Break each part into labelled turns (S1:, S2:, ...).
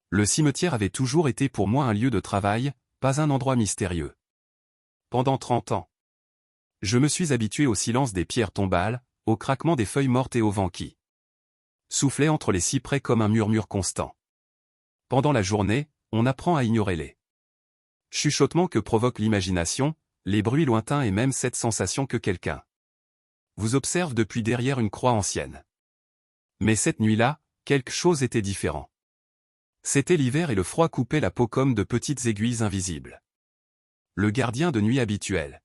S1: Le cimetière avait toujours été pour moi un lieu de travail, pas un endroit mystérieux. Pendant 30 ans, je me suis habitué au silence des pierres tombales, au craquement des feuilles mortes et au vent qui soufflait entre les cyprès comme un murmure constant. Pendant la journée, on apprend à ignorer les chuchotements que provoque l'imagination, les bruits lointains et même cette sensation que quelqu'un vous observe depuis derrière une croix ancienne. Mais cette nuit-là, quelque chose était différent. C'était l'hiver et le froid coupait la peau comme de petites aiguilles invisibles. Le gardien de nuit habituel,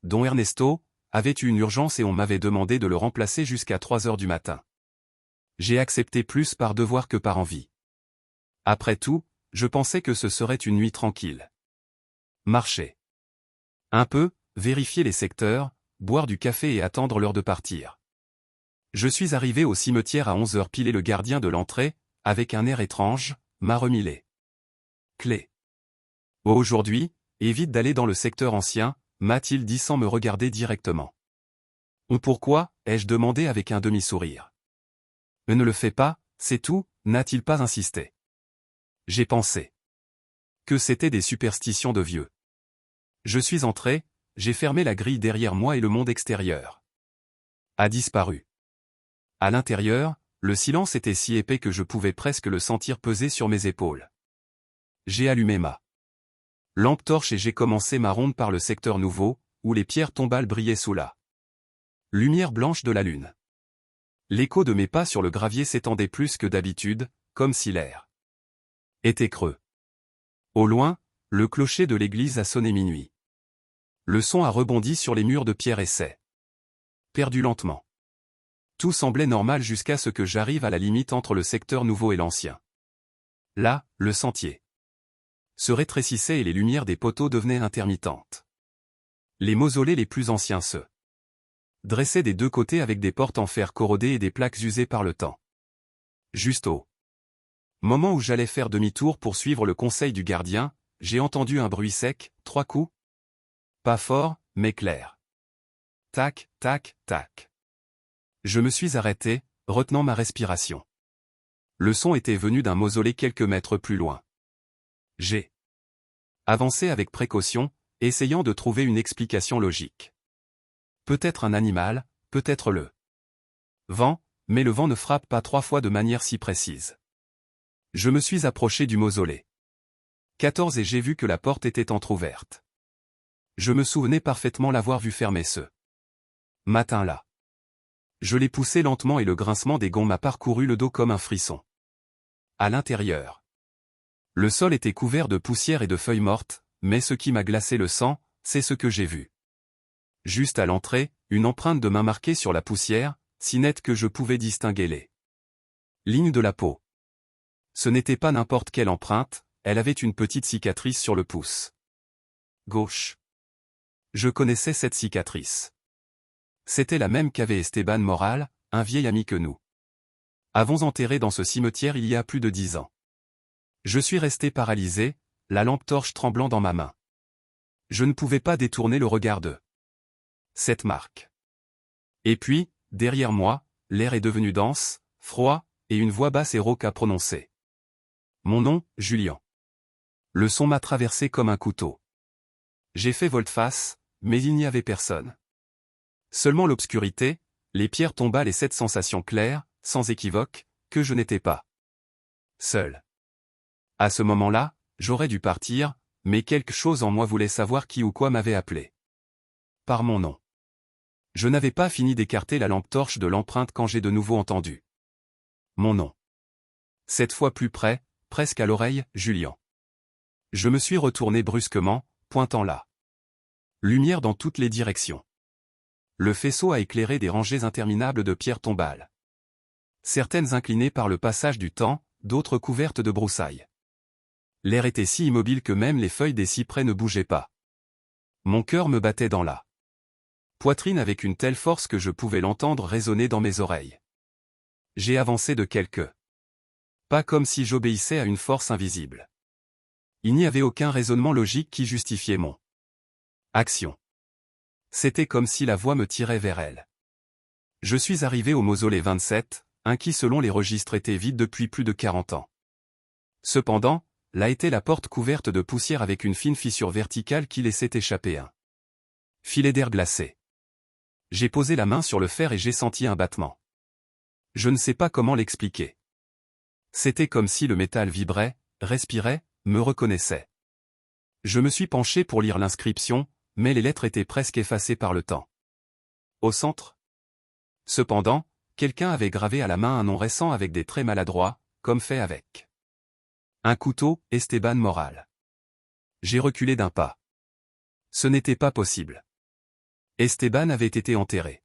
S1: Don Ernesto, avait eu une urgence et on m'avait demandé de le remplacer jusqu'à 3 heures du matin. J'ai accepté plus par devoir que par envie. Après tout, je pensais que ce serait une nuit tranquille. Marcher un peu, vérifier les secteurs, boire du café et attendre l'heure de partir. Je suis arrivé au cimetière à 11 heures pile et le gardien de l'entrée, avec un air étrange, m'a remis les clés. « Aujourd'hui, évite d'aller dans le secteur ancien », m'a-t-il dit sans me regarder directement. « Ou pourquoi ?» ai-je demandé avec un demi-sourire. « Ne le fais pas, c'est tout », n'a-t-il pas insisté. J'ai pensé que c'était des superstitions de vieux. Je suis entré, j'ai fermé la grille derrière moi et le monde extérieur a disparu. À l'intérieur, le silence était si épais que je pouvais presque le sentir peser sur mes épaules. J'ai allumé ma lampe torche et j'ai commencé ma ronde par le secteur nouveau, où les pierres tombales brillaient sous la lumière blanche de la lune. L'écho de mes pas sur le gravier s'étendait plus que d'habitude, comme si l'air était creux. Au loin, le clocher de l'église a sonné minuit. Le son a rebondi sur les murs de pierre et s'est perdu lentement. Tout semblait normal jusqu'à ce que j'arrive à la limite entre le secteur nouveau et l'ancien. Là, le sentier se rétrécissait et les lumières des poteaux devenaient intermittentes. Les mausolées les plus anciens se dressaient des deux côtés avec des portes en fer corrodées et des plaques usées par le temps. Juste au moment où j'allais faire demi-tour pour suivre le conseil du gardien, j'ai entendu un bruit sec, 3 coups. Pas fort, mais clair. Tac, tac, tac. Je me suis arrêté, retenant ma respiration. Le son était venu d'un mausolée quelques mètres plus loin. J'ai avancé avec précaution, essayant de trouver une explication logique. Peut-être un animal, peut-être le vent, mais le vent ne frappe pas 3 fois de manière si précise. Je me suis approché du mausolée 14 et j'ai vu que la porte était entr'ouverte. Je me souvenais parfaitement l'avoir vu fermer ce matin-là. Je l'ai poussé lentement et le grincement des gonds m'a parcouru le dos comme un frisson. À l'intérieur, le sol était couvert de poussière et de feuilles mortes, mais ce qui m'a glacé le sang, c'est ce que j'ai vu. Juste à l'entrée, une empreinte de main marquée sur la poussière, si nette que je pouvais distinguer les lignes de la peau. Ce n'était pas n'importe quelle empreinte, elle avait une petite cicatrice sur le pouce gauche. Je connaissais cette cicatrice. C'était la même qu'avait Esteban Moral, un vieil ami que nous avons enterré dans ce cimetière il y a plus de 10 ans. Je suis resté paralysé, la lampe torche tremblant dans ma main. Je ne pouvais pas détourner le regard de cette marque. Et puis, derrière moi, l'air est devenu dense, froid, et une voix basse et rauque a prononcé mon nom, Julien. Le son m'a traversé comme un couteau. J'ai fait volte-face, mais il n'y avait personne. Seulement l'obscurité, les pierres tombales et cette sensation claire, sans équivoque, que je n'étais pas seul. À ce moment-là, j'aurais dû partir, mais quelque chose en moi voulait savoir qui ou quoi m'avait appelé. Par mon nom. Je n'avais pas fini d'écarter la lampe torche de l'empreinte quand j'ai de nouveau entendu mon nom. Cette fois plus près, presque à l'oreille, Julien. Je me suis retourné brusquement, pointant la lumière dans toutes les directions. Le faisceau a éclairé des rangées interminables de pierres tombales. Certaines inclinées par le passage du temps, d'autres couvertes de broussailles. L'air était si immobile que même les feuilles des cyprès ne bougeaient pas. Mon cœur me battait dans la poitrine avec une telle force que je pouvais l'entendre résonner dans mes oreilles. J'ai avancé de quelques pas comme si j'obéissais à une force invisible. Il n'y avait aucun raisonnement logique qui justifiait mon action. C'était comme si la voix me tirait vers elle. Je suis arrivé au mausolée 27, un qui selon les registres était vide depuis plus de 40 ans. Cependant, là était la porte couverte de poussière avec une fine fissure verticale qui laissait échapper un filet d'air glacé. J'ai posé la main sur le fer et j'ai senti un battement. Je ne sais pas comment l'expliquer. C'était comme si le métal vibrait, respirait, me reconnaissait. Je me suis penché pour lire l'inscription, mais les lettres étaient presque effacées par le temps. Au centre. Cependant, quelqu'un avait gravé à la main un nom récent avec des traits maladroits, comme fait avec un couteau, Esteban Moral. J'ai reculé d'un pas. Ce n'était pas possible. Esteban avait été enterré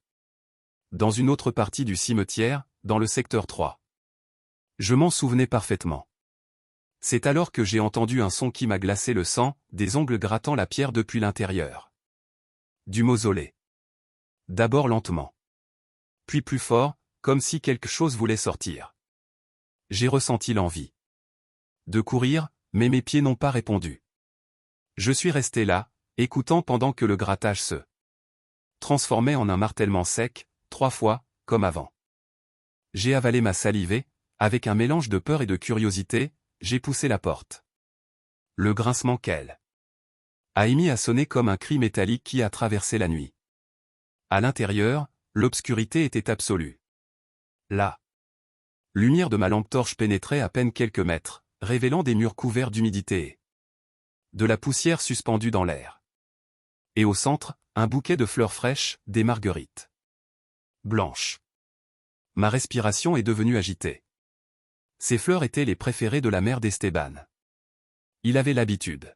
S1: dans une autre partie du cimetière, dans le secteur 3. Je m'en souvenais parfaitement. C'est alors que j'ai entendu un son qui m'a glacé le sang, des ongles grattant la pierre depuis l'intérieur du mausolée. D'abord lentement. Puis plus fort, comme si quelque chose voulait sortir. J'ai ressenti l'envie de courir, mais mes pieds n'ont pas répondu. Je suis resté là, écoutant pendant que le grattage se transformait en un martèlement sec, 3 fois, comme avant. J'ai avalé ma salive et, avec un mélange de peur et de curiosité, j'ai poussé la porte. Le grincement qu'elle a émis a sonné comme un cri métallique qui a traversé la nuit. À l'intérieur, l'obscurité était absolue. La lumière de ma lampe torche pénétrait à peine quelques mètres, révélant des murs couverts d'humidité et de la poussière suspendue dans l'air. Et au centre, un bouquet de fleurs fraîches, des marguerites blanches. Ma respiration est devenue agitée. Ces fleurs étaient les préférées de la mère d'Esteban. Il avait l'habitude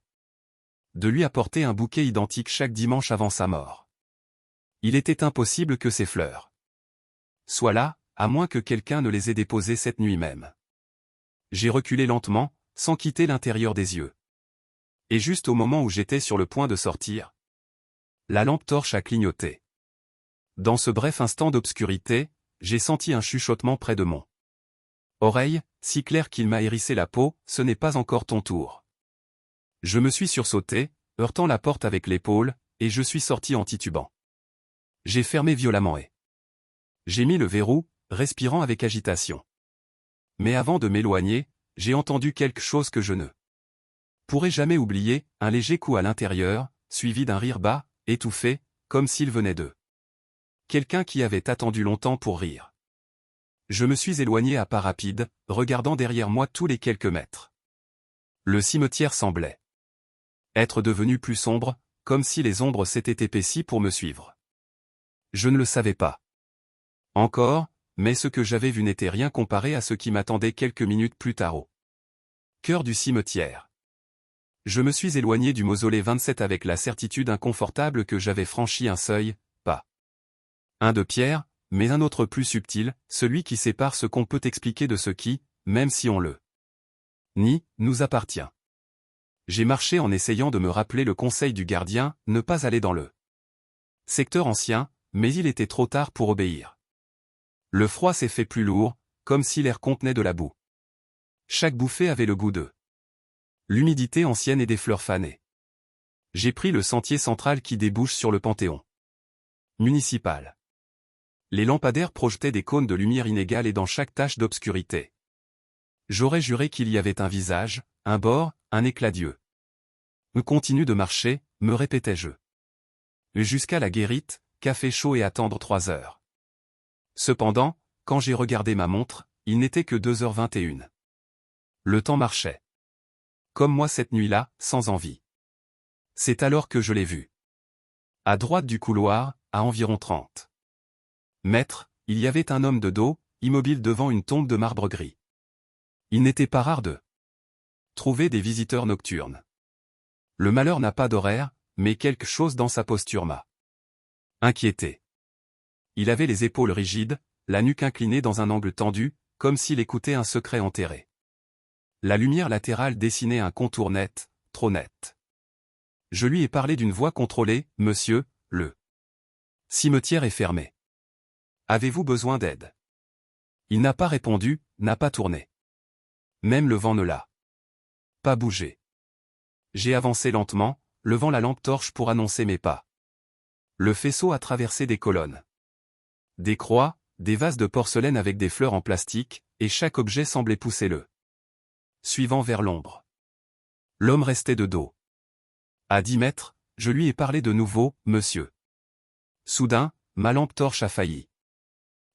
S1: de lui apporter un bouquet identique chaque dimanche avant sa mort. Il était impossible que ces fleurs soient là, à moins que quelqu'un ne les ait déposées cette nuit même. J'ai reculé lentement, sans quitter l'intérieur des yeux. Et juste au moment où j'étais sur le point de sortir, la lampe torche a clignoté. Dans ce bref instant d'obscurité, j'ai senti un chuchotement près de mon oreille, si clair qu'il m'a hérissé la peau, ce n'est pas encore ton tour. Je me suis sursauté, heurtant la porte avec l'épaule, et je suis sorti en titubant. J'ai fermé violemment et j'ai mis le verrou, respirant avec agitation. Mais avant de m'éloigner, j'ai entendu quelque chose que je ne pourrai jamais oublier, un léger coup à l'intérieur, suivi d'un rire bas, étouffé, comme s'il venait de quelqu'un qui avait attendu longtemps pour rire. Je me suis éloigné à pas rapides, regardant derrière moi tous les quelques mètres. Le cimetière semblait être devenu plus sombre, comme si les ombres s'étaient épaissies pour me suivre. Je ne le savais pas encore, mais ce que j'avais vu n'était rien comparé à ce qui m'attendait quelques minutes plus tard au cœur du cimetière. Je me suis éloigné du mausolée 27 avec la certitude inconfortable que j'avais franchi un seuil, pas un de pierre, mais un autre plus subtil, celui qui sépare ce qu'on peut expliquer de ce qui, même si on le nie, nous appartient. J'ai marché en essayant de me rappeler le conseil du gardien, ne pas aller dans le secteur ancien, mais il était trop tard pour obéir. Le froid s'est fait plus lourd, comme si l'air contenait de la boue. Chaque bouffée avait le goût de l'humidité ancienne et des fleurs fanées. J'ai pris le sentier central qui débouche sur le Panthéon municipal. Les lampadaires projetaient des cônes de lumière inégales et dans chaque tache d'obscurité. J'aurais juré qu'il y avait un visage, un bord, un éclat d'yeux. Me continue de marcher, me répétais-je. Jusqu'à la guérite, café chaud et attendre 3 heures. Cependant, quand j'ai regardé ma montre, il n'était que 2h21. Le temps marchait. Comme moi cette nuit-là, sans envie. C'est alors que je l'ai vu. À droite du couloir, à environ 30 mètres, il y avait un homme de dos, immobile devant une tombe de marbre gris. Il n'était pas rare de trouver des visiteurs nocturnes. Le malheur n'a pas d'horaire, mais quelque chose dans sa posture m'a inquiété. Il avait les épaules rigides, la nuque inclinée dans un angle tendu, comme s'il écoutait un secret enterré. La lumière latérale dessinait un contour net, trop net. Je lui ai parlé d'une voix contrôlée, « Monsieur, le cimetière est fermé. Avez-vous besoin d'aide ?» Il n'a pas répondu, n'a pas tourné. Même le vent ne l'a pas bougé. J'ai avancé lentement, levant la lampe torche pour annoncer mes pas. Le faisceau a traversé des colonnes, des croix, des vases de porcelaine avec des fleurs en plastique, et chaque objet semblait pousser le suivant vers l'ombre. L'homme restait de dos. À 10 mètres, je lui ai parlé de nouveau, monsieur. Soudain, ma lampe torche a failli.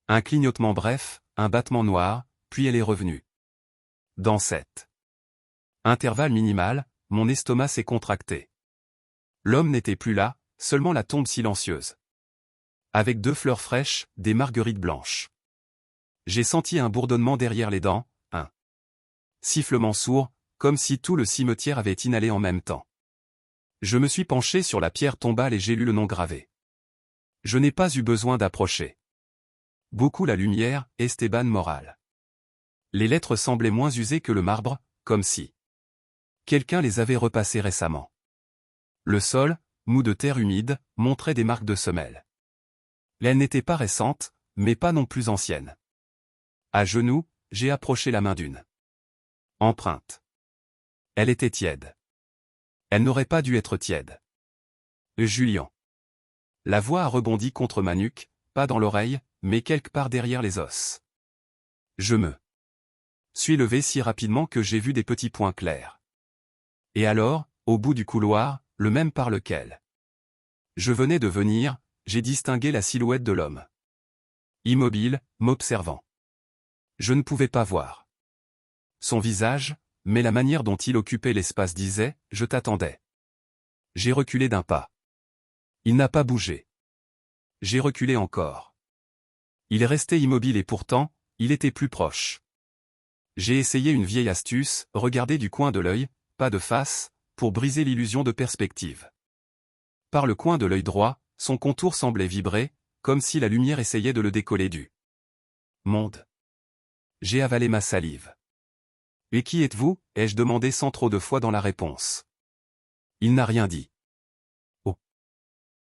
S1: Un clignotement bref, un battement noir, puis elle est revenue. Dans cet intervalle minimal, mon estomac s'est contracté. L'homme n'était plus là, seulement la tombe silencieuse. Avec 2 fleurs fraîches, des marguerites blanches. J'ai senti un bourdonnement derrière les dents, un sifflement sourd, comme si tout le cimetière avait inhalé en même temps. Je me suis penché sur la pierre tombale et j'ai lu le nom gravé. Je n'ai pas eu besoin d'approcher. Beaucoup la lumière, Esteban Moral. Les lettres semblaient moins usées que le marbre, comme si quelqu'un les avait repassées récemment. Le sol, mou de terre humide, montrait des marques de semelles. Elles n'étaient pas récentes, mais pas non plus anciennes. À genoux, j'ai approché la main d'une empreinte. Elle était tiède. Elle n'aurait pas dû être tiède. Julien. La voix a rebondi contre ma nuque, pas dans l'oreille, mais quelque part derrière les os. Je me suis levé si rapidement que j'ai vu des petits points clairs. Et alors, au bout du couloir, le même par lequel je venais de venir, j'ai distingué la silhouette de l'homme. Immobile, m'observant. Je ne pouvais pas voir son visage, mais la manière dont il occupait l'espace disait « Je t'attendais ». J'ai reculé d'un pas. Il n'a pas bougé. J'ai reculé encore. Il restait immobile et pourtant, il était plus proche. J'ai essayé une vieille astuce, regarder du coin de l'œil, pas de face, pour briser l'illusion de perspective. Par le coin de l'œil droit, son contour semblait vibrer, comme si la lumière essayait de le décoller du monde. J'ai avalé ma salive. « Et qui êtes-vous » ai-je demandé sans trop de foi dans la réponse. Il n'a rien dit. Au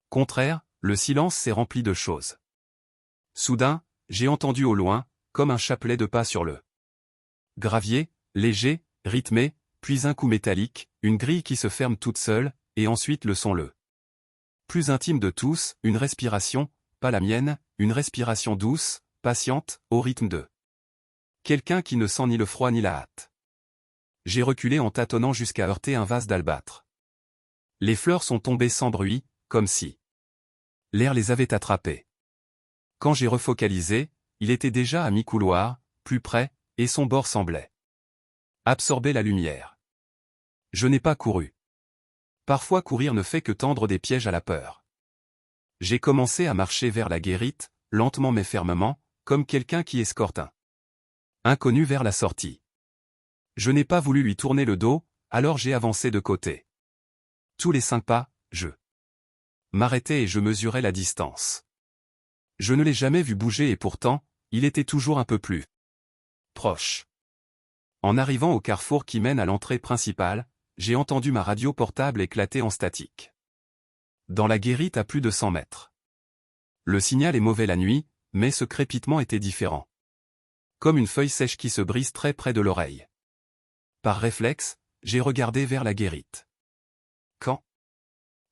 S1: contraire, le silence s'est rempli de choses. Soudain, j'ai entendu au loin, comme un chapelet de pas sur le gravier, léger, rythmé, puis un coup métallique, une grille qui se ferme toute seule, et ensuite le son le plus intime de tous, une respiration, pas la mienne, une respiration douce, patiente, au rythme de quelqu'un qui ne sent ni le froid ni la hâte. J'ai reculé en tâtonnant jusqu'à heurter un vase d'albâtre. Les fleurs sont tombées sans bruit, comme si l'air les avait attrapées. Quand j'ai refocalisé, il était déjà à mi-couloir, plus près, et son bord semblait absorber la lumière. Je n'ai pas couru. Parfois courir ne fait que tendre des pièges à la peur. J'ai commencé à marcher vers la guérite, lentement mais fermement, comme quelqu'un qui escorte un inconnu vers la sortie. Je n'ai pas voulu lui tourner le dos, alors j'ai avancé de côté. Tous les 5 pas, je m'arrêtais et je mesurais la distance. Je ne l'ai jamais vu bouger et pourtant, il était toujours un peu plus proche. En arrivant au carrefour qui mène à l'entrée principale, j'ai entendu ma radio portable éclater en statique. Dans la guérite à plus de 100 mètres. Le signal est mauvais la nuit, mais ce crépitement était différent. Comme une feuille sèche qui se brise très près de l'oreille. Par réflexe, j'ai regardé vers la guérite. Quand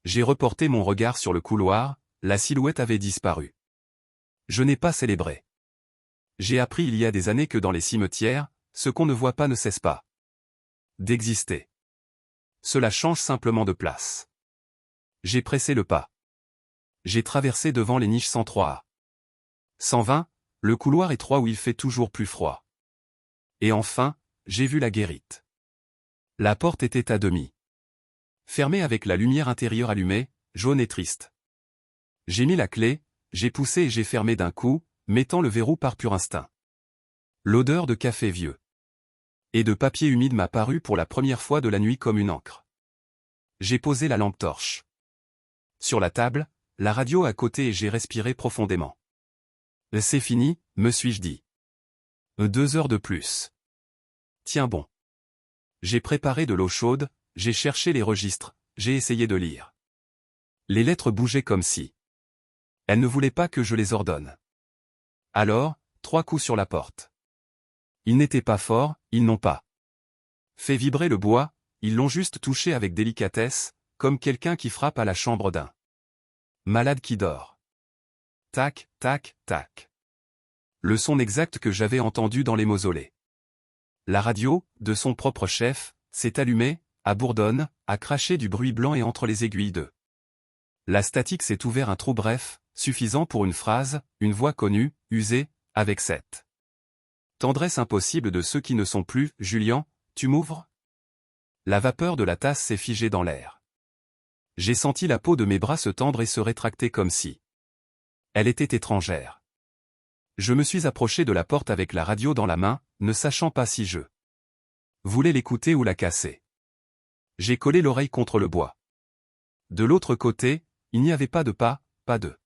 S1: j'ai reporté mon regard sur le couloir, la silhouette avait disparu. Je n'ai pas célébré. J'ai appris il y a des années que dans les cimetières, ce qu'on ne voit pas ne cesse pas d'exister. Cela change simplement de place. J'ai pressé le pas. J'ai traversé devant les niches 103A. 120, le couloir étroit où il fait toujours plus froid. Et enfin, j'ai vu la guérite. La porte était à demi fermée avec la lumière intérieure allumée, jaune et triste. J'ai mis la clé, j'ai poussé et j'ai fermé d'un coup, mettant le verrou par pur instinct. L'odeur de café vieux et de papier humide m'a paru pour la première fois de la nuit comme une encre. J'ai posé la lampe torche sur la table, la radio à côté et j'ai respiré profondément. C'est fini, me suis-je dit. 2 heures de plus. Tiens bon. J'ai préparé de l'eau chaude, j'ai cherché les registres, j'ai essayé de lire. Les lettres bougeaient comme si elles ne voulaient pas que je les ordonne. Alors, 3 coups sur la porte. Ils n'étaient pas forts, ils n'ont pas fait vibrer le bois, ils l'ont juste touché avec délicatesse, comme quelqu'un qui frappe à la chambre d'un malade qui dort. Tac, tac, tac. Le son exact que j'avais entendu dans les mausolées. La radio, de son propre chef, s'est allumée, à bourdonne, a craché du bruit blanc et entre les aiguilles de la statique s'est ouvert un trou bref, suffisant pour une phrase, une voix connue, usée, avec cette tendresse impossible de ceux qui ne sont plus. Julien, tu m'ouvres? La vapeur de la tasse s'est figée dans l'air. J'ai senti la peau de mes bras se tendre et se rétracter comme si elle était étrangère. Je me suis approché de la porte avec la radio dans la main, ne sachant pas si je voulais l'écouter ou la casser. J'ai collé l'oreille contre le bois. De l'autre côté, il n'y avait pas de pas, pas de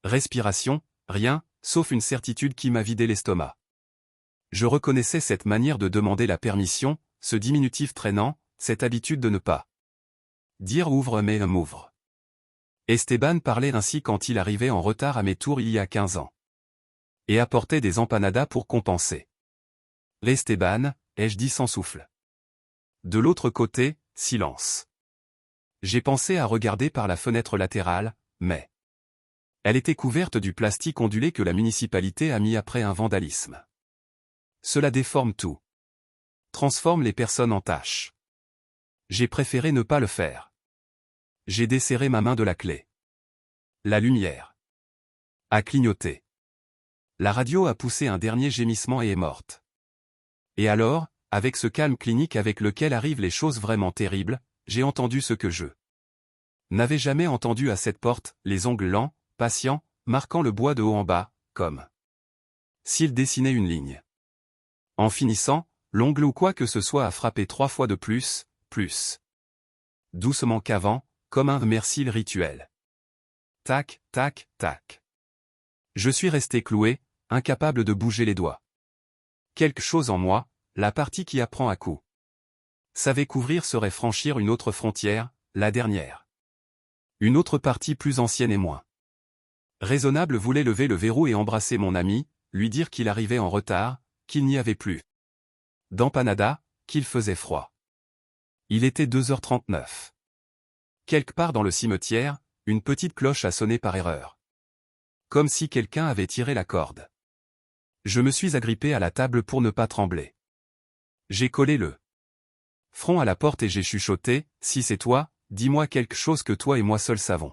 S1: respiration, rien, sauf une certitude qui m'a vidé l'estomac. Je reconnaissais cette manière de demander la permission, ce diminutif traînant, cette habitude de ne pas dire ouvre mais m'ouvre. Esteban parlait ainsi quand il arrivait en retard à mes tours il y a 15 ans. Et apportait des empanadas pour compenser. Esteban, ai-je dit sans souffle. De l'autre côté, silence. J'ai pensé à regarder par la fenêtre latérale, mais elle était couverte du plastique ondulé que la municipalité a mis après un vandalisme. Cela déforme tout. Transforme les personnes en tâches. J'ai préféré ne pas le faire. J'ai desserré ma main de la clé. La lumière a clignoté. La radio a poussé un dernier gémissement et est morte. Et alors, avec ce calme clinique avec lequel arrivent les choses vraiment terribles, j'ai entendu ce que je n'avais jamais entendu à cette porte, les ongles lents, patients, marquant le bois de haut en bas, comme s'il dessinait une ligne. En finissant, l'ongle ou quoi que ce soit a frappé 3 fois de plus, doucement qu'avant, comme un merci rituel. Tac, tac, tac. Je suis resté cloué, incapable de bouger les doigts. Quelque chose en moi, la partie qui apprend à coup savait qu'ouvrir serait franchir une autre frontière, la dernière. Une autre partie plus ancienne et moins raisonnable voulait lever le verrou et embrasser mon ami, lui dire qu'il arrivait en retard, qu'il n'y avait plus d'empanada, qu'il faisait froid. Il était 2h39. Quelque part dans le cimetière, une petite cloche a sonné par erreur. Comme si quelqu'un avait tiré la corde. Je me suis agrippé à la table pour ne pas trembler. J'ai collé le front à la porte et j'ai chuchoté, si c'est toi, dis-moi quelque chose que toi et moi seuls savons.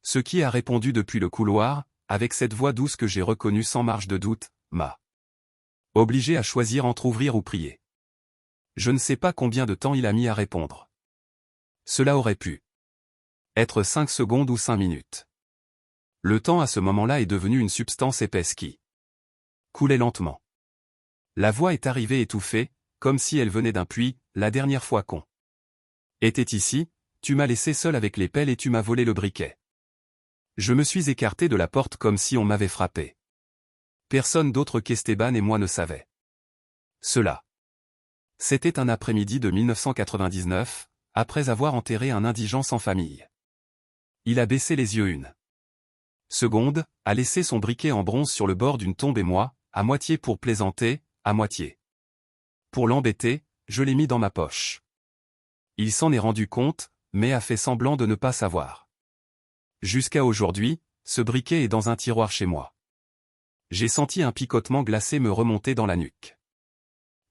S1: Ce qui a répondu depuis le couloir, avec cette voix douce que j'ai reconnue sans marge de doute, m'a obligé à choisir entre ouvrir ou prier. Je ne sais pas combien de temps il a mis à répondre. Cela aurait pu être 5 secondes ou 5 minutes. Le temps à ce moment-là est devenu une substance épaisse qui coulait lentement. La voix est arrivée étouffée, comme si elle venait d'un puits. La dernière fois qu'on était ici, tu m'as laissé seul avec les pelles et tu m'as volé le briquet. Je me suis écarté de la porte comme si on m'avait frappé. Personne d'autre qu'Esteban et moi ne savait cela. C'était un après-midi de 1999, après avoir enterré un indigent sans famille. Il a baissé les yeux une seconde, a laissé son briquet en bronze sur le bord d'une tombe et moi, à moitié pour plaisanter, à moitié pour l'embêter, je l'ai mis dans ma poche. Il s'en est rendu compte, mais a fait semblant de ne pas savoir. Jusqu'à aujourd'hui, ce briquet est dans un tiroir chez moi. J'ai senti un picotement glacé me remonter dans la nuque.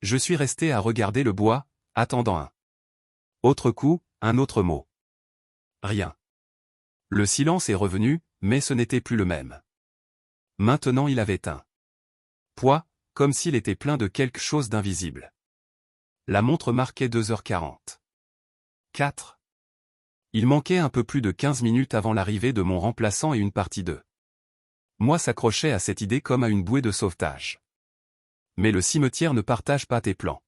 S1: Je suis resté à regarder le bois, attendant un autre coup, un autre mot. Rien. Le silence est revenu, mais ce n'était plus le même. Maintenant il avait un poids, comme s'il était plein de quelque chose d'invisible. La montre marquait 2h40. 4. Il manquait un peu plus de 15 minutes avant l'arrivée de mon remplaçant et une partie de moi s'accrochait à cette idée comme à une bouée de sauvetage. Mais le cimetière ne partage pas tes plans.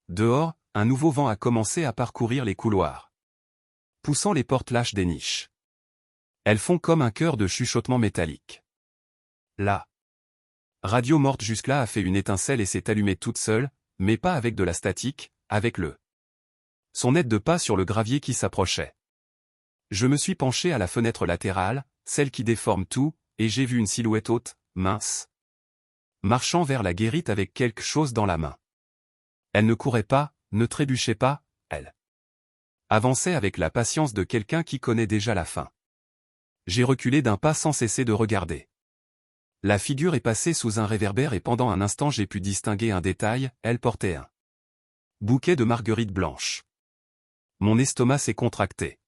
S1: Dehors, un nouveau vent a commencé à parcourir les couloirs, poussant les portes lâches des niches. Elles font comme un chœur de chuchotement métallique. La radio morte jusque-là a fait une étincelle et s'est allumée toute seule, mais pas avec de la statique, avec le son aide de pas sur le gravier qui s'approchait. Je me suis penché à la fenêtre latérale, celle qui déforme tout, et j'ai vu une silhouette haute, mince, marchant vers la guérite avec quelque chose dans la main. Elle ne courait pas, ne trébuchait pas, elle avançait avec la patience de quelqu'un qui connaît déjà la fin. J'ai reculé d'un pas sans cesser de regarder. La figure est passée sous un réverbère et pendant un instant j'ai pu distinguer un détail, elle portait un bouquet de marguerites blanches. Mon estomac s'est contracté.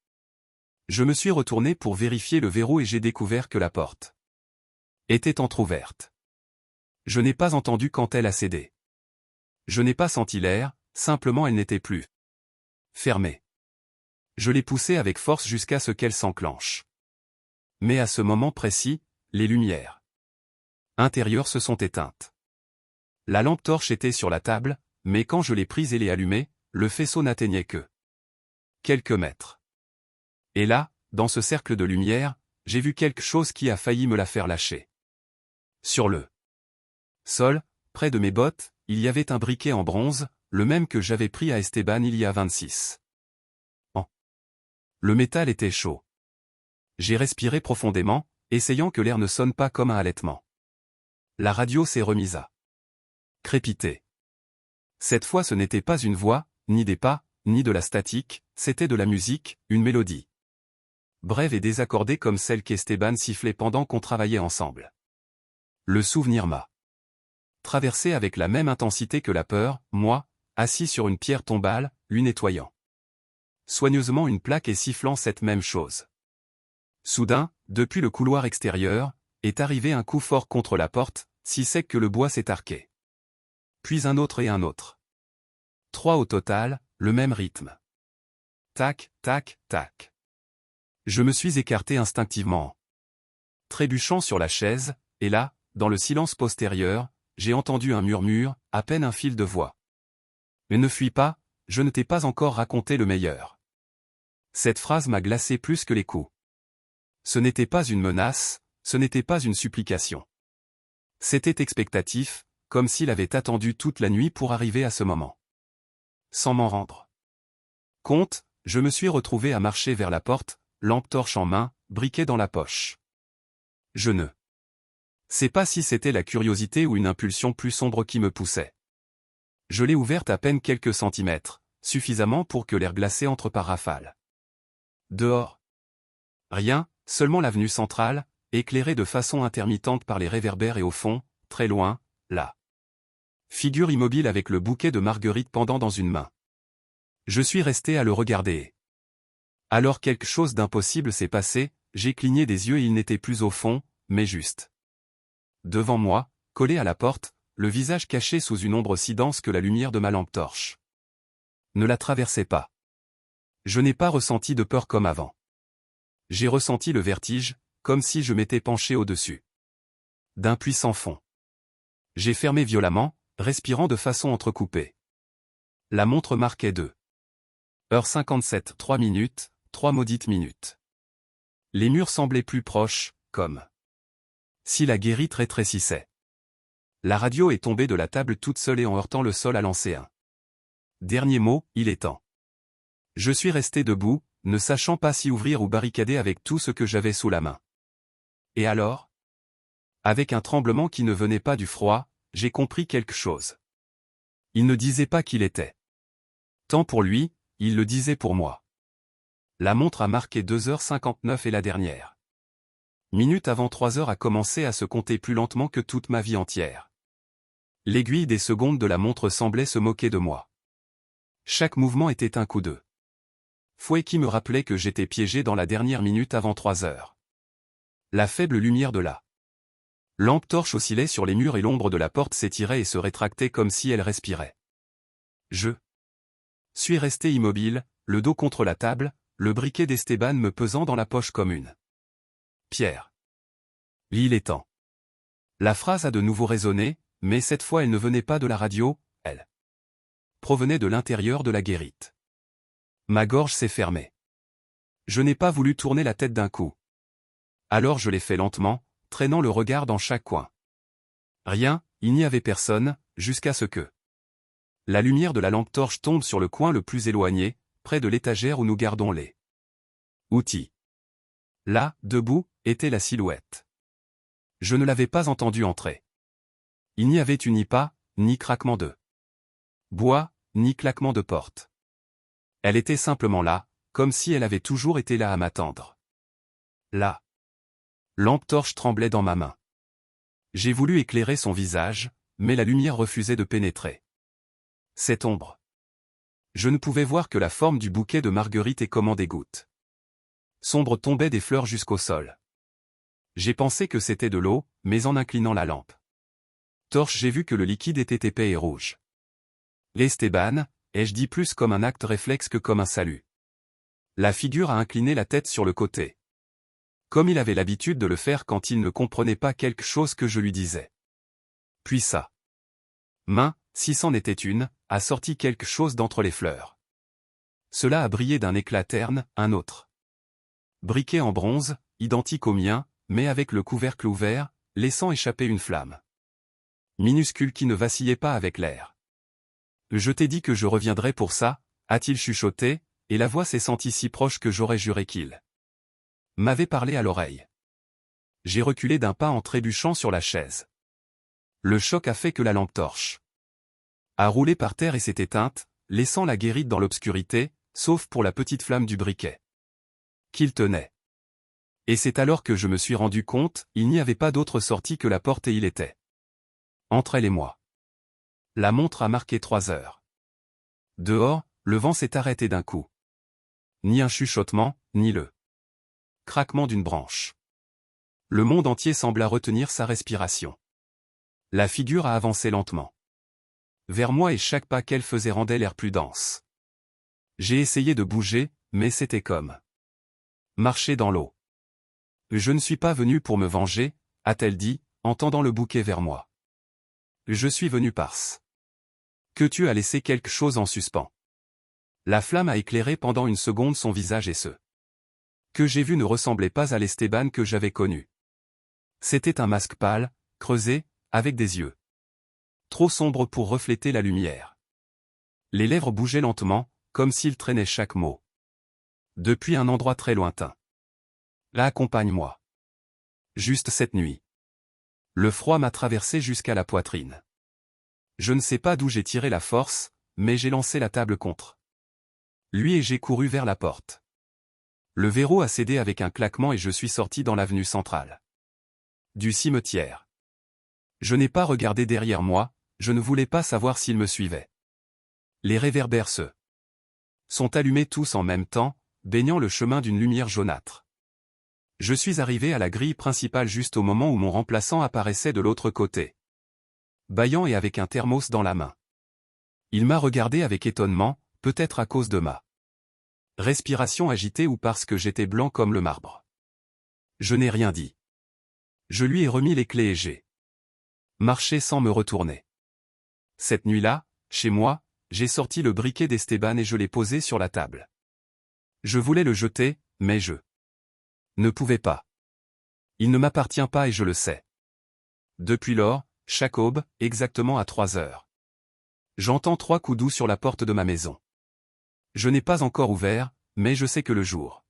S1: Je me suis retourné pour vérifier le verrou et j'ai découvert que la porte était entr'ouverte. Je n'ai pas entendu quand elle a cédé. Je n'ai pas senti l'air, simplement elle n'était plus fermée. Je l'ai poussée avec force jusqu'à ce qu'elle s'enclenche. Mais à ce moment précis, les lumières intérieures se sont éteintes. La lampe torche était sur la table, mais quand je l'ai prise et l'ai allumée, le faisceau n'atteignait que quelques mètres. Et là, dans ce cercle de lumière, j'ai vu quelque chose qui a failli me la faire lâcher. Sur le sol, près de mes bottes, il y avait un briquet en bronze, le même que j'avais pris à Esteban il y a 26 ans. Le métal était chaud. J'ai respiré profondément, essayant que l'air ne sonne pas comme un halètement. La radio s'est remise à crépiter. Cette fois ce n'était pas une voix, ni des pas, ni de la statique, c'était de la musique, une mélodie. Brève et désaccordée comme celle qu'Esteban sifflait pendant qu'on travaillait ensemble. Le souvenir m'a traversé avec la même intensité que la peur, moi, assis sur une pierre tombale, lui nettoyant soigneusement une plaque et sifflant cette même chose. Soudain, depuis le couloir extérieur, est arrivé un coup fort contre la porte, si sec que le bois s'est arqué. Puis un autre et un autre. 3 au total, le même rythme. Tac, tac, tac. Je me suis écarté instinctivement. Trébuchant sur la chaise, et là, dans le silence postérieur, j'ai entendu un murmure, à peine un fil de voix. Mais ne fuis pas, je ne t'ai pas encore raconté le meilleur. Cette phrase m'a glacé plus que les coups. Ce n'était pas une menace, ce n'était pas une supplication. C'était expectatif, comme s'il avait attendu toute la nuit pour arriver à ce moment. Sans m'en rendre compte, je me suis retrouvé à marcher vers la porte, lampe torche en main, briquet dans la poche. Je ne sais pas si c'était la curiosité ou une impulsion plus sombre qui me poussait. Je l'ai ouverte à peine quelques centimètres, suffisamment pour que l'air glacé entre par rafale. Dehors. Rien, seulement l'avenue centrale, éclairée de façon intermittente par les réverbères et au fond, très loin, là. Figure immobile avec le bouquet de marguerites pendant dans une main. Je suis resté à le regarder. Alors quelque chose d'impossible s'est passé, j'ai cligné des yeux et il n'était plus au fond, mais juste devant moi, collé à la porte, le visage caché sous une ombre si dense que la lumière de ma lampe torche ne la traversait pas. Je n'ai pas ressenti de peur comme avant. J'ai ressenti le vertige, comme si je m'étais penché au-dessus d'un puits sans fond. J'ai fermé violemment, respirant de façon entrecoupée. La montre marquait 2h57, 3 minutes, 3 maudites minutes. Les murs semblaient plus proches, comme si la guérite rétrécissait. La radio est tombée de la table toute seule et en heurtant le sol a lancé un dernier mot, il est temps. Je suis resté debout, ne sachant pas si ouvrir ou barricader avec tout ce que j'avais sous la main. Et alors? Avec un tremblement qui ne venait pas du froid, j'ai compris quelque chose. Il ne disait pas qu'il était temps pour lui, il le disait pour moi. La montre a marqué 2h59 et la dernière minute avant 3h a commencé à se compter plus lentement que toute ma vie entière. L'aiguille des secondes de la montre semblait se moquer de moi. Chaque mouvement était un coup de fouet qui me rappelait que j'étais piégé dans la dernière minute avant 3h. La faible lumière de la lampe torche oscillait sur les murs et l'ombre de la porte s'étirait et se rétractait comme si elle respirait. Je suis resté immobile, le dos contre la table, le briquet d'Esteban me pesant dans la poche comme une pierre. Il est temps. La phrase a de nouveau résonné, mais cette fois elle ne venait pas de la radio, elle provenait de l'intérieur de la guérite. Ma gorge s'est fermée. Je n'ai pas voulu tourner la tête d'un coup. Alors je l'ai fait lentement, traînant le regard dans chaque coin. Rien, il n'y avait personne, jusqu'à ce que la lumière de la lampe torche tombe sur le coin le plus éloigné, près de l'étagère où nous gardons les outils. Là, debout, était la silhouette. Je ne l'avais pas entendu entrer. Il n'y avait eu ni pas, ni craquement de bois, ni claquement de porte. Elle était simplement là, comme si elle avait toujours été là à m'attendre. La lampe torche tremblait dans ma main. J'ai voulu éclairer son visage, mais la lumière refusait de pénétrer. Cette ombre. Je ne pouvais voir que la forme du bouquet de marguerites et comme des gouttes. Sombre tombait des fleurs jusqu'au sol. J'ai pensé que c'était de l'eau, mais en inclinant la lampe torche j'ai vu que le liquide était épais et rouge. L'Esteban, ai-je dit plus comme un acte réflexe que comme un salut. La figure a incliné la tête sur le côté. Comme il avait l'habitude de le faire quand il ne comprenait pas quelque chose que je lui disais. Puis sa main, si c'en était une, a sorti quelque chose d'entre les fleurs. Cela a brillé d'un éclat terne, un autre. Briquet en bronze, identique au mien, mais avec le couvercle ouvert, laissant échapper une flamme. Minuscule qui ne vacillait pas avec l'air. Je t'ai dit que je reviendrais pour ça, a-t-il chuchoté, et la voix s'est sentie si proche que j'aurais juré qu'il m'avait parlé à l'oreille. J'ai reculé d'un pas en trébuchant sur la chaise. Le choc a fait que la lampe torche a roulé par terre et s'est éteinte, laissant la guérite dans l'obscurité, sauf pour la petite flamme du briquet qu'il tenait. Et c'est alors que je me suis rendu compte, il n'y avait pas d'autre sortie que la porte et il était entre elle et moi. La montre a marqué 3 heures. Dehors, le vent s'est arrêté d'un coup. Ni un chuchotement, ni le craquement d'une branche. Le monde entier sembla retenir sa respiration. La figure a avancé lentement vers moi et chaque pas qu'elle faisait rendait l'air plus dense. J'ai essayé de bouger, mais c'était comme marcher dans l'eau. Je ne suis pas venu pour me venger, a-t-elle dit, en tendant le bouquet vers moi. Je suis venu parce que tu as laissé quelque chose en suspens. La flamme a éclairé pendant une seconde son visage et ce que j'ai vu ne ressemblait pas à l'Esteban que j'avais connu. C'était un masque pâle, creusé, avec des yeux trop sombres pour refléter la lumière. Les lèvres bougeaient lentement, comme s'il traînait chaque mot. Depuis un endroit très lointain. Là, accompagne-moi. Juste cette nuit. Le froid m'a traversé jusqu'à la poitrine. Je ne sais pas d'où j'ai tiré la force, mais j'ai lancé la table contre lui et j'ai couru vers la porte. Le verrou a cédé avec un claquement et je suis sorti dans l'avenue centrale du cimetière. Je n'ai pas regardé derrière moi, je ne voulais pas savoir s'il me suivait. Les réverbères sont allumés tous en même temps, baignant le chemin d'une lumière jaunâtre. Je suis arrivé à la grille principale juste au moment où mon remplaçant apparaissait de l'autre côté. Bâillant et avec un thermos dans la main. Il m'a regardé avec étonnement, peut-être à cause de ma respiration agitée ou parce que j'étais blanc comme le marbre. Je n'ai rien dit. Je lui ai remis les clés et j'ai marché sans me retourner. Cette nuit-là, chez moi, j'ai sorti le briquet d'Esteban et je l'ai posé sur la table. Je voulais le jeter, mais je ne pouvais pas. Il ne m'appartient pas et je le sais. Depuis lors, chaque aube, exactement à 3 heures. J'entends 3 coups doux sur la porte de ma maison. Je n'ai pas encore ouvert, mais je sais que le jour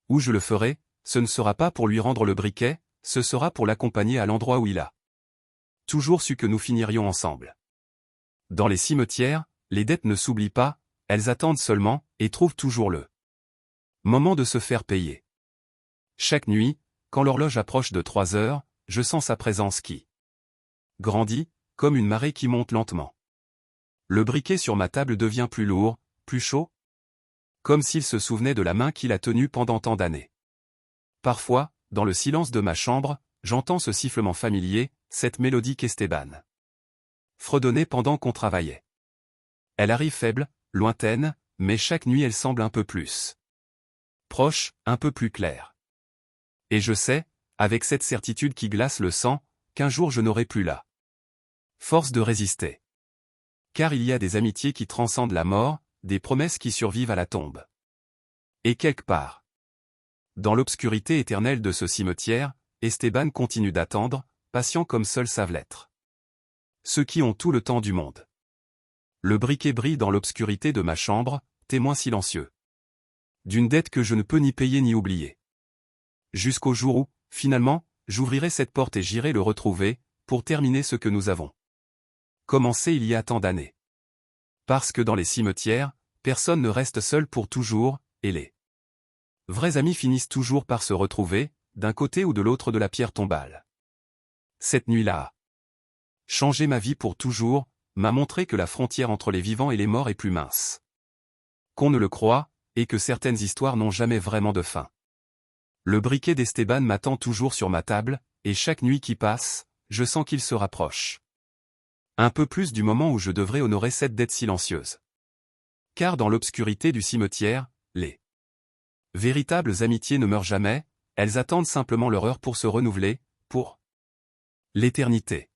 S1: où je le ferai, ce ne sera pas pour lui rendre le briquet, ce sera pour l'accompagner à l'endroit où il a toujours su que nous finirions ensemble. Dans les cimetières, les dettes ne s'oublient pas, elles attendent seulement, et trouvent toujours le moment de se faire payer. Chaque nuit, quand l'horloge approche de 3 heures, je sens sa présence qui grandit, comme une marée qui monte lentement. Le briquet sur ma table devient plus lourd, plus chaud, comme s'il se souvenait de la main qu'il a tenue pendant tant d'années. Parfois, dans le silence de ma chambre, j'entends ce sifflement familier, cette mélodie qu'Esteban fredonnait pendant qu'on travaillait. Elle arrive faible, lointaine, mais chaque nuit elle semble un peu plus proche, un peu plus claire. Et je sais, avec cette certitude qui glace le sang, qu'un jour je n'aurai plus la force de résister. Car il y a des amitiés qui transcendent la mort, des promesses qui survivent à la tombe. Et quelque part, dans l'obscurité éternelle de ce cimetière, Esteban continue d'attendre, patient comme seuls savent l'être ceux qui ont tout le temps du monde. Le briquet brille dans l'obscurité de ma chambre, témoin silencieux d'une dette que je ne peux ni payer ni oublier. Jusqu'au jour où, finalement, j'ouvrirai cette porte et j'irai le retrouver, pour terminer ce que nous avons commencé il y a tant d'années. Parce que dans les cimetières, personne ne reste seul pour toujours, et les vrais amis finissent toujours par se retrouver, d'un côté ou de l'autre de la pierre tombale. Cette nuit-là a changé ma vie pour toujours, m'a montré que la frontière entre les vivants et les morts est plus mince qu'on ne le croit, et que certaines histoires n'ont jamais vraiment de fin. Le briquet d'Esteban m'attend toujours sur ma table, et chaque nuit qui passe, je sens qu'il se rapproche un peu plus du moment où je devrais honorer cette dette silencieuse. Car dans l'obscurité du cimetière, les véritables amitiés ne meurent jamais, elles attendent simplement leur heure pour se renouveler, pour l'éternité.